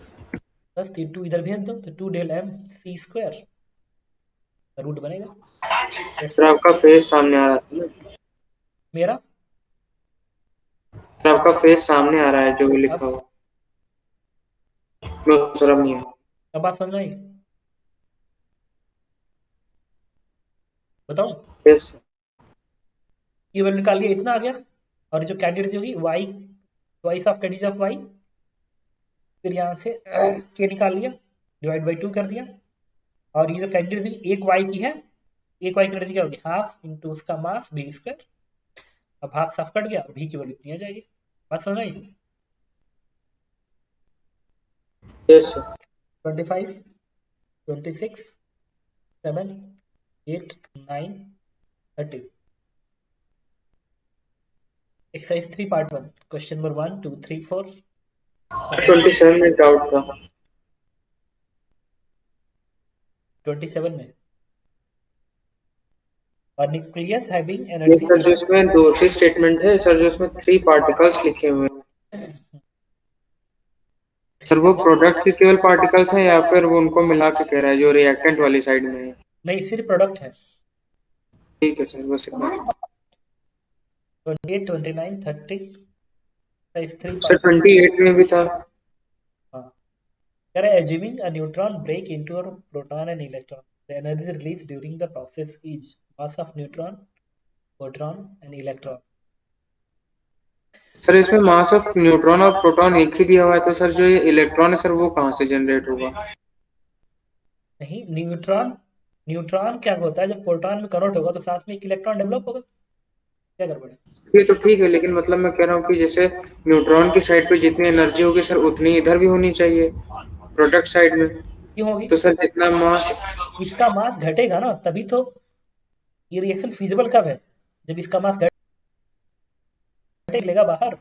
बस 2 इधर भेज दो तो 2 del M C square root बनेगा। सर आपका फेस सामने आ रहा था ना, मेरा सर आपका फेस सामने आ रहा है जो भी लिखा अब हुआ। नो सर अब नहीं है। अब बात समझ में आई, बताऊं? यस ये वैल्यू निकाल लिया, इतना आ गया। और जो कैंडिडेट होगी Y, twice of candidate of Y, फिर यहाँ से के निकाल लिया, डिवाइड बाई 2 कर दिया। और ये जो कैंडिडेट होगी एक वाई की है, एक वाई की कैंडिडेट क्या होगी, हाफ इंटू उसका मास बी स्क्वायर। अब हाफ साफ कट गया और भी की वैल्यू इतनी आ जाएगी। बात समझ में आई? Yes sir 25 26 7 8 9 30। Exercise 3 part 1 question number 1 2 3 4 27 में डाउट था। 27 में, और न्यूक्लियस हैविंग ये एनर्जी सर जो इसमें दूसरी स्टेटमेंट है सर, जो इसमें 3 पार्टिकल्स लिखे हुए हैं, सर वो प्रोडक्ट के केवल पार्टिकल्स हैं या फिर वो उनको मिला के कह रहा है जो रिएक्टेंट वाली साइड में है? नहीं, सिर्फ प्रोडक्ट है। ठीक है सर बस इतना। 28 29 30 एक्सरसाइज 3 सर पार्ट। 28 में भी था। हाँ, कह रहा है assuming a neutron break into a proton and electron, the energy released during the process is mass of neutron, proton and electron। Sir इसमें मास ऑफ न्यूट्रॉन और प्रोटॉन एक ही दिया हुआ है, तो सर जो ये इलेक्ट्रॉन है सर वो कहाँ से जनरेट होगा? नहीं, न्यूट्रॉन न्यूट्रॉन क्या होता है, जब प्रोटॉन में कन्वर्ट होगा तो साथ में एक इलेक्ट्रॉन डेवलप होगा। क्या गड़बड़ है? ये तो ठीक है, लेकिन मतलब मैं कह रहा हूँ कि जैसे न्यूट्रॉन की साइड पे जितनी एनर्जी होगी सर उतनी इधर भी होनी चाहिए प्रोडक्ट साइड में। क्यों होगी? तो सर जितना मास, इसका मास घटेगा ना, तभी तो ये रिएक्शन फिजिबल कब है, जब इसका मास घटेगा बाहर।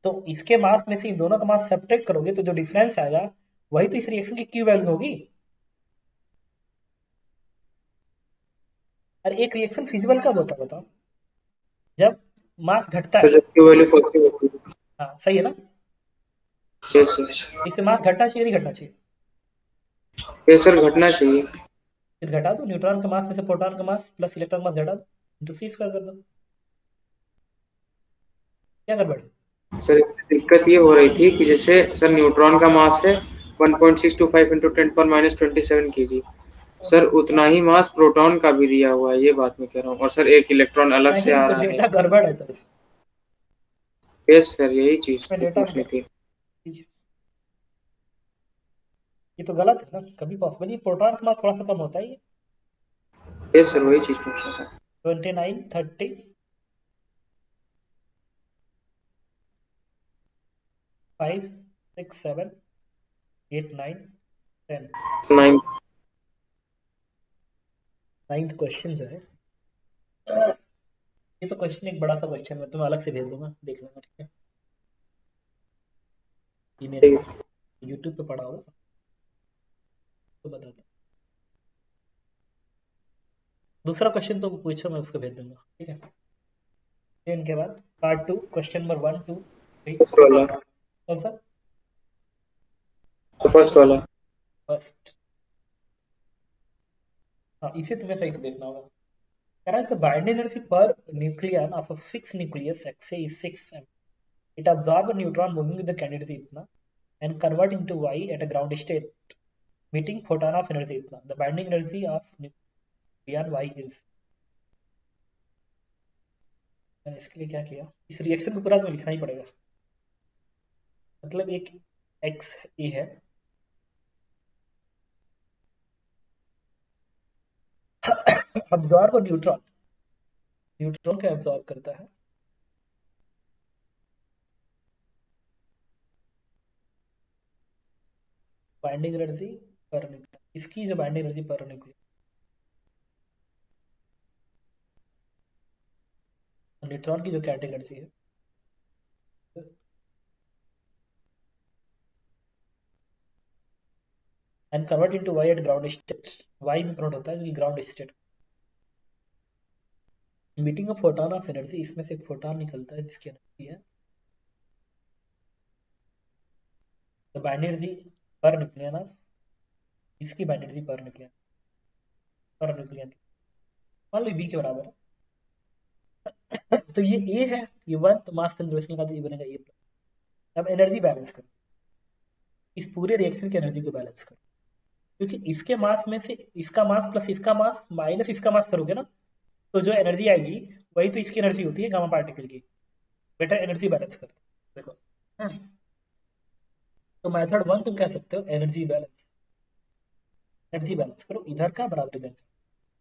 तो इसके मास में से इन दोनों का मास सब्ट्रैक्ट करोगे तो जो डिफरेंस आएगा वही तो इस रिएक्शन की क्यू वैल्यू होगी। और एक रिएक्शन फिजिबल कब होता है बताओ? जब मास घटता तो है। जब क्यू वैल्यू पॉजिटिव होगी। हाँ सही है ना? यस सर, इससे मास घटना चाहिए नहीं घटना चाहिए? ये सर घटना चाहिए। फिर घटा दो, न्यूट्रॉन के मास में से प्रोटॉन का मास प्लस इलेक्ट्रॉन का मास घटा दो, इंटू सी स्क्वायर कर दो। क्या गड़बड़ है? सर दिक्कत ये हो रही थी कि जैसे सर न्यूट्रॉन का मास है 1.625 इंटू 10⁻27 kg, सर उतना ही मास प्रोटॉन का भी दिया हुआ है, ये बात मैं कह रहा हूँ, और सर एक इलेक्ट्रॉन अलग से नहीं आ तो रहा है। डेटा गड़बड़ है, तो यस सर, यही चीज इसमें थी डेटा पूछनी थी। ये तो गलत है ना, कभी पॉसिबल ही प्रोटॉन का मास थोड़ा सा कम होता है। ये यस सर, वही चीज पूछ रहा था। 29 30 5 6 7 8 9 10। 9। नाइन्थ क्वेश्चन जो है, ये तो क्वेश्चन एक बड़ा सा क्वेश्चन मैं तुम्हें अलग से भेज दूंगा, देख लेना, ठीक है? ये मेरे यूट्यूब पे पढ़ा होगा तो बताता हूँ। दूसरा क्वेश्चन तो पूछो, मैं उसको भेज दूंगा, ठीक है? फिर इनके बाद पार्ट 2 क्वेश्चन नंबर 1 2 3। फर्स्ट वाला। कौन सा? तो फर्स्ट वाला। फर्स्ट। हाँ, इसे तुम्हें सही से देखना होगा। कह रहा है the binding energy per nucleon of a fixed nucleus say is 6 m. It absorbs a neutron moving with the candidate इतना and convert into Y at a ground state, meeting photon of energy इतना. The binding energy of nucleon Y is. मैंने इसके लिए क्या किया, इस reaction को पूरा तो लिखना ही पड़ेगा। मतलब एक एक्स ए है, अब्जॉर्ब न्यूट्रॉन, न्यूट्रॉन को अब्जॉर्ब करता है, बाइंडिंग एनर्जी पर न्यूक्लियन, इसकी जो binding energy per nucleon, neutron की जो कैटेगरी एनर्जी है, and convert into Y at ground state, Y में कन्वर्ट होता है क्योंकि ground state, meeting of photon of energy, इसमें से एक फोटोन निकलता है जिसकी एनर्जी है the binding energy per nucleon of, इसकी बाइंडिंग एनर्जी पर न्यूक्लियन मान लो बी के बराबर है। तो ये ए है, ये 1, तो मास कंजर्वेशन का तो ये बनेगा ए प्लस। अब एनर्जी बैलेंस करो, इस पूरे रिएक्शन की एनर्जी को बैलेंस करो, क्योंकि इसके मास में से इसका मास प्लस इसका मास माइनस इसका मास करोगे ना, तो जो एनर्जी आएगी वही तो इसकी एनर्जी होती है गामा पार्टिकल की। बेटा एनर्जी बैलेंस कर देखो। तो मेथड 1 तुम कह सकते हो एनर्जी बैलेंस, एनर्जी बैलेंस करो, इधर का बराबर इधर का,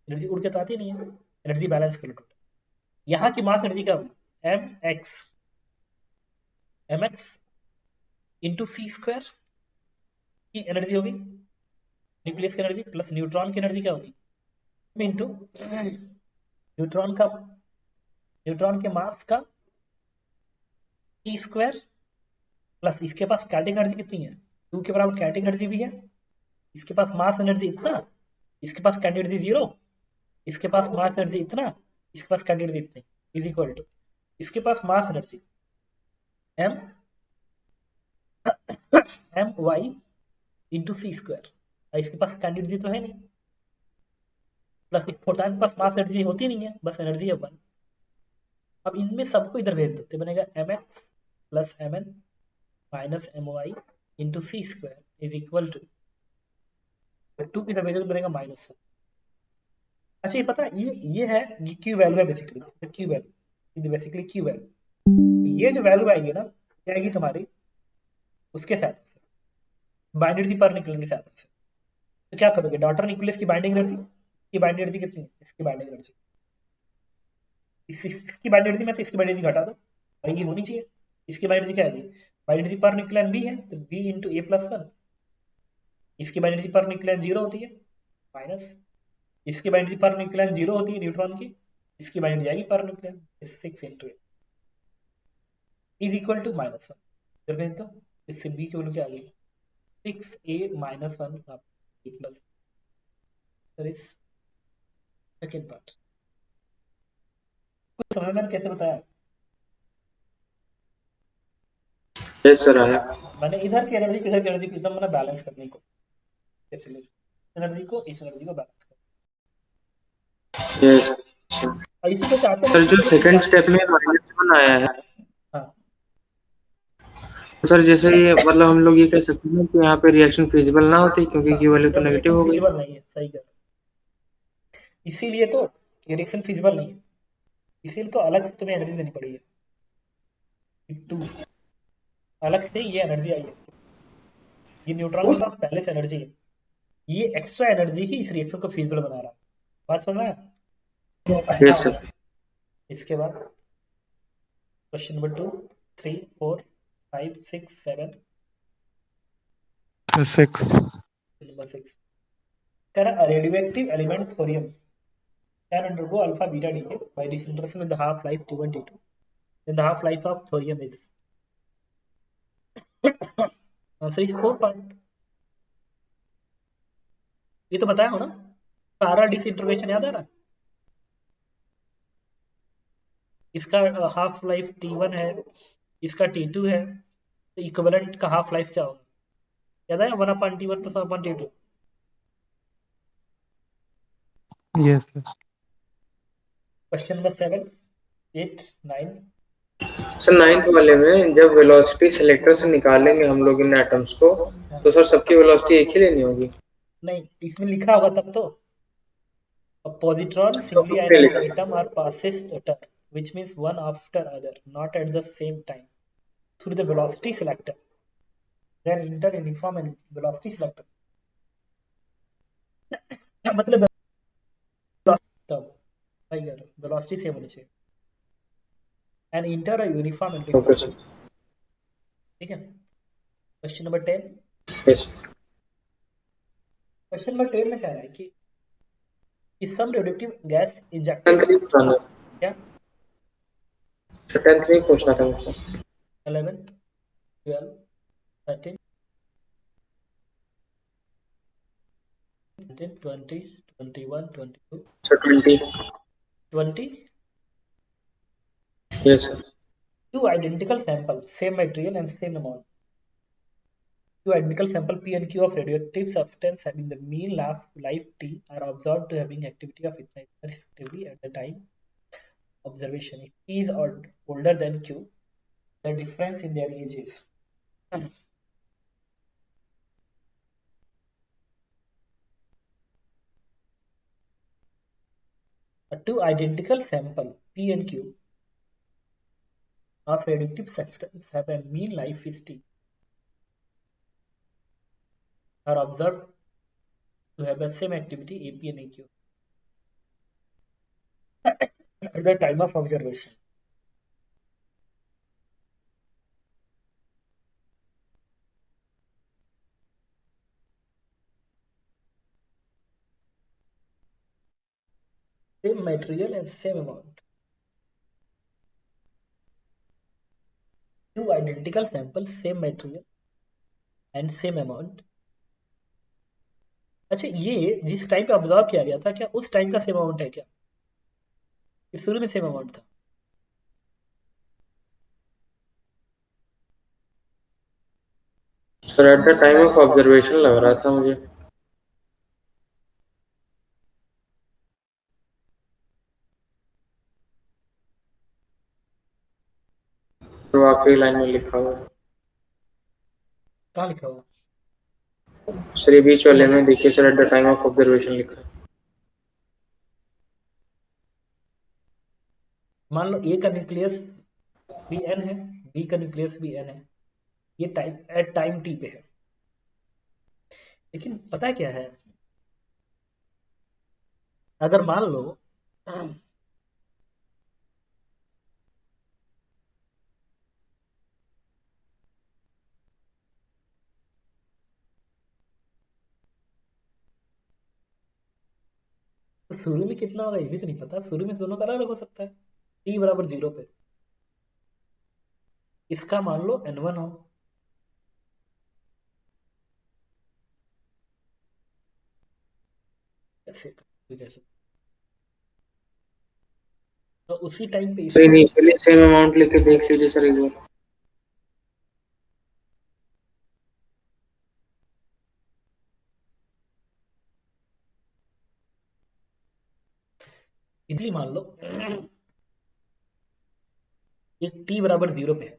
एनर्जी उड़ के तो आती नहीं है, एनर्जी बैलेंस करो टोटल। यहाँ की मास एनर्जी क्या होगी, M x into C square की एनर्जी होगी, न्यूक्लियस की एनर्जी प्लस न्यूट्रॉन की एनर्जी क्या होगी इंटू न्यूट्रॉन के मास का टी स्क्वायर, प्लस इसके पास काइनेटिक एनर्जी कितनी है, 2 के बराबर काइनेटिक एनर्जी भी है, इसके पास मास एनर्जी इतना, इसके पास काइनेटिक एनर्जी 0, इसके पास मास एनर्जी इतना, इसके पास काइनेटिक एनर्जी इतनी, इज इक्वल टू इसके पास mass energy M M Y into C square, इसके पास काइनेटिक एनर्जी तो है नहीं, प्लस इस फोटॉन के पास मास एनर्जी होती नहीं है, बस एनर्जी है 1। अब इनमें सबको इधर भेज दो तो बनेगा M X plus M N minus M Y into C square is equal to 2 की तरफ भेजो तो बनेगा -1। अच्छा ये पता है, ये है, ये क्यू वैल्यू है basically, Q value is basically Q है। ये जो वैल्यू आएगी ना, ये आएगी तुम्हारी उसके साथ बाइंड एनर्जी पर न्यूक्लियन के साथ। तो क्या करोगे, डॉटर न्यूक्लियस की बाइंडिंग एनर्जी, की बाइंडिंग एनर्जी कितनी है, इसकी बाइंडिंग एनर्जी, इसकी बाइंडिंग एनर्जी में से इसकी बाइंडिंग एनर्जी घटा दो, भाई ये होनी चाहिए। इसकी बाइंडिंग एनर्जी क्या आएगी, binding energy per nucleon B है तो B into A plus one. इसकी binding energy per nucleon zero होती है, माइनस। इसकी binding energy per nucleon zero होती है न्यूट्रॉन की, इसकी बाइंडिंग एनर्जी आएगी per nucleon 6 into A is equal to minus one. जब कहें तो इससे बी की वैल्यू क्या आ गई, 6a minus one plus. Sir इस सेकेंड पार्ट कुछ समझ में कैसे बताया, यस सर आया। मैंने इधर की एनर्जी इधर की एनर्जी को एकदम मैंने बैलेंस करने को, कैसे ले एनर्जी को इस एनर्जी को बैलेंस कर, यस इसी को चाहते सर। जो सेकंड स्टेप में -1 आया है, हाँ सर जैसे ये मतलब हम लोग ये कह सकते हैं कि यहाँ पे रिएक्शन फिजिबल ना होती क्योंकि की वैल्यू तो नेगेटिव हो गई। फिजिबल नहीं है, सही कर, इसीलिए तो रिएक्शन फिजिबल नहीं है, इसीलिए तो अलग से तुम्हें एनर्जी देनी पड़ी है, टू अलग से ये एनर्जी आई है। ये न्यूट्रॉन के पास पहले से एनर्जी है, ये एक्स्ट्रा एनर्जी ही इस रिएक्शन को फिजिबल बना रहा है। बात समझ में आया? Yes sir. इसके बाद क्वेश्चन नंबर 2 3 4 5 6 7 6 नंबर 6 कह रहा radioactive element thorium can undergo alpha beta decay by disintegration with the half life T1 T2, then the half life of thorium is answer is 4 part। ये तो बताया हो ना, para disintegration याद आ रहा है, इसका हाफ लाइफ T1 है, इसका T2 है, तो इक्विवेलेंट का हाफ लाइफ क्या होगा, याद है 1/T1 plus 1/T2। Yes sir. Question number 7 8 9 sir 9th वाले में जब वेलोसिटी सिलेक्टर से निकालेंगे हम लोग इन एटम्स को, तो सर सबकी वेलोसिटी एक ही लेनी होगी। नहीं, इसमें लिखा होगा तब तो, a positron singly ionized atom are passes atom which means one after other not at the same time through the velocity selector then enter uniform and velocity selector। मतलब तब भाई यार वेलोसिटी सेम होनी चाहिए and enter a uniform and okay uniform। Sir. ठीक है, question number 10। Yes question number 10 में कह रहा है कि some radioactive gas injected क्या 10th में पूछना था मुझसे। 11 12 13 20 21 22 sir 20। 20 yes sir. two identical samples, same material and same amount. Two identical sample P and Q of radioactive substance having the mean life T are observed to having activity of ignition respectively at the time observation. If P is older than Q, the difference in their age is two identical sample P and Q of radioactive substance have a mean life is T are observed to have the same activity AP and AQ at the time of observation. Same material and same amount. Two identical samples, same material and same amount. अच्छा, ये जिस time पे observe किया गया था क्या उस time का सेम अमाउंट है क्या, इस शुरू में सेम अमाउंट था? Sir at the time of observation लग रहा था मुझे। तो आखिरी लाइन में लिखा हुआ है। कहाँ लिखा हुआ? सर ये बीच वाले में देखिए sir, at the time of observation लिखा है। मान लो ए का न्यूक्लियस भी एन है, बी का न्यूक्लियस भी एन है, ये टाइम एट टाइम टी पे है। लेकिन पता क्या है, अगर मान लो तो शुरू में कितना होगा ये भी तो नहीं पता, शुरू में दोनों का अलग अलग हो सकता है। टी बराबर 0 पे इसका मान लो n1 हो, कैसे तो उसी टाइम पे सर इसको इनिशियली सेम अमाउंट लेके देख लीजिए सर एक बार। इडली मान लो ये टी बराबर 0 पे है,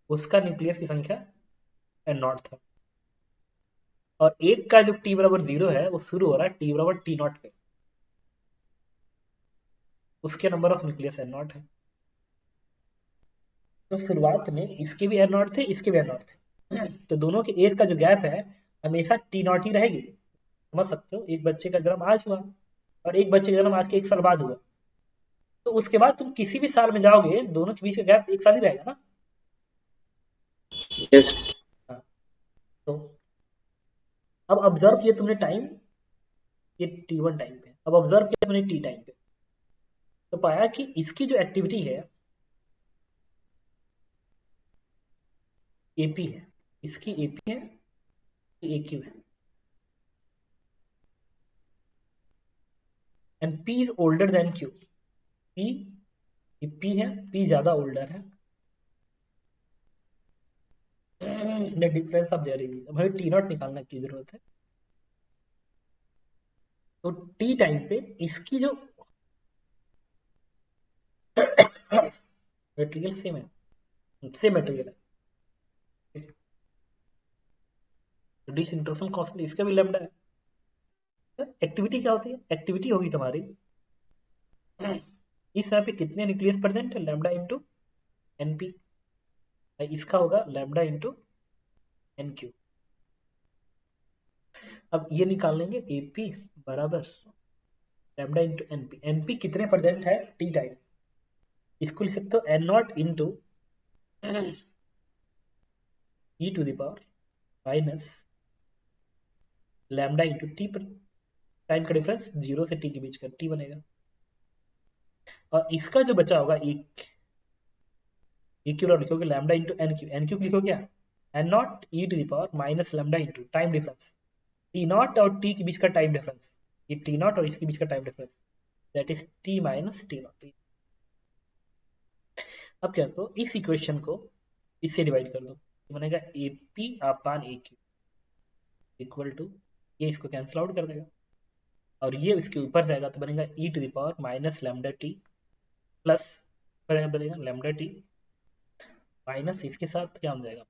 उसका न्यूक्लियस की संख्या n0 था, और एक का जो टी बराबर 0 है वो शुरू हो रहा है टी बराबर t0 पे, उसके नंबर ऑफ न्यूक्लियस n0 है। तो शुरुआत में इसके भी n0 थे, इसके भी n0 थे, तो दोनों के एज का जो गैप है हमेशा t0 ही रहेगी। समझ सकते हो, एक बच्चे का जन्म आज हुआ और एक बच्चे का जन्म आज के 1 साल बाद हुआ, तो उसके बाद तुम किसी भी साल में जाओगे दोनों के बीच का गैप 1 साल ही रहेगा ना। यस। हाँ, तो अब ऑब्जर्व किया तुमने टाइम, ये t1 टाइम पे, अब ऑब्जर्व किया तुमने t टाइम पे, तो पाया कि इसकी जो एक्टिविटी है AP है, इसकी AP है, AQ है, and P is older than Q। P ये P है, P ज्यादा ओल्डर है, the difference of their age. अब हमें t0 निकालने की जरूरत है। तो t टाइम पे इसकी जो मटेरियल सेम है, सेम मटेरियल है, डिसइंटरेक्शन कांस्टेंट इसका भी लैम्डा है। एक्टिविटी क्या होती है, एक्टिविटी होगी तुम्हारी इस यहाँ पे कितने न्यूक्लियस प्रेजेंट है, लैम्डा इंटू एनपी, इसका होगा लैम्डा इंटू एनक्यू। अब ये निकाल लेंगे एपी बराबर लैम्डा इंटू एनपी। एनपी कितने प्रेजेंट है टी टाइम, इसको लिख सकते हो N not into E to the power minus lambda into T पर, टाइम का डिफरेंस 0 से टी के बीच का टी बनेगा। और इसका जो बचा होगा एक क्यू लिखोगे lambda into N Q, N Q लिखो क्या, N not E to the power minus lambda into time difference, T not और टी के बीच का टाइम डिफरेंस, ये टी नॉट और इसके बीच का time difference, that is T minus T not. अब क्या करो, इस इक्वेशन को इससे डिवाइड कर दो, तो बनेगा A P upon A Q equal to, ये इसको कैंसिल आउट कर देगा और ये इसके ऊपर जाएगा तो बनेगा E to the power minus lambda T plus बनेगा लैम्डा टी माइनस इसके साथ क्या हो जाएगा,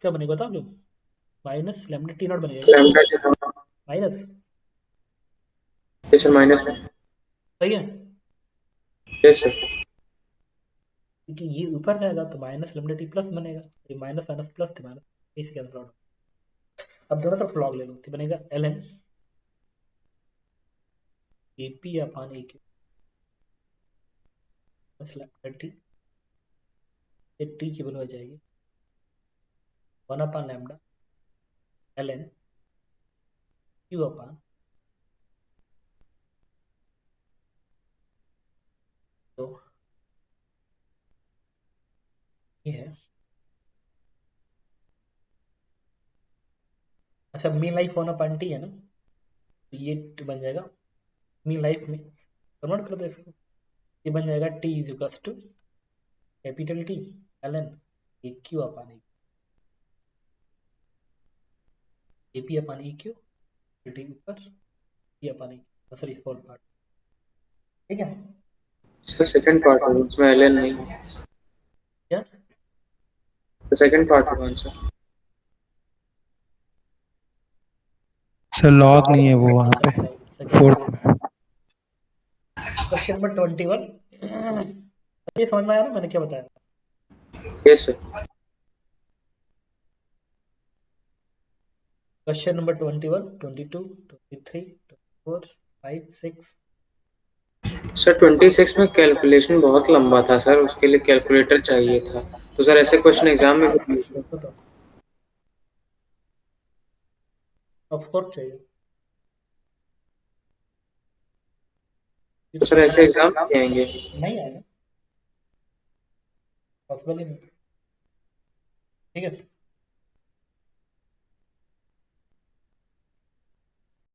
क्या बनेगा बताओ, क्यों माइनस लैम्डा टी नॉट बनेगा लैम्डा माइनस, सर माइनस है। सही है, यस सर। क्योंकि ये ऊपर जाएगा तो माइनस लैम्डा टी प्लस बनेगा, ये माइनस माइनस प्लस थे माइनस, इसे कैंसिल आउट। अब दोनों तरफ लॉग ले लो तो बनेगा L N A P upon A Q plus lambda T, एक टी की वैल्यू आ जाएगी 1 upon lambda L N Q upon, तो ये है। अच्छा मीन लाइफ 1 अपान टी है ना, तो ये बन जाएगा मीन लाइफ में कन्वर्ट कर दो इसको, ये बन जाएगा T is equals to capital T L N A Q upon A P upon A Q T ऊपर पी अपान ए, सर इस फोर्थ पार्ट, ठीक है। सर सेकंड पार्ट है उसमें एलएन नहीं है, क्या तो सेकंड पार्ट होगा आंसर। सर लॉग नहीं है वो वहाँ पे सेकंड फोर्थ में। क्वेश्चन नंबर 21 ये समझ में आया ना मैंने क्या बताया? Yes sir. Question number 21, 22, 23, 24, 5, 6। Sir 26 में कैलकुलेशन बहुत लंबा था सर, उसके लिए कैलकुलेटर चाहिए था। तो सर ऐसे क्वेश्चन एग्जाम में भी देखो तो ऑफ कोर्स चाहिए। तो सर ऐसे एग्जाम नहीं आएंगे। नहीं आएगा, पॉसिबल ही नहीं। ठीक है।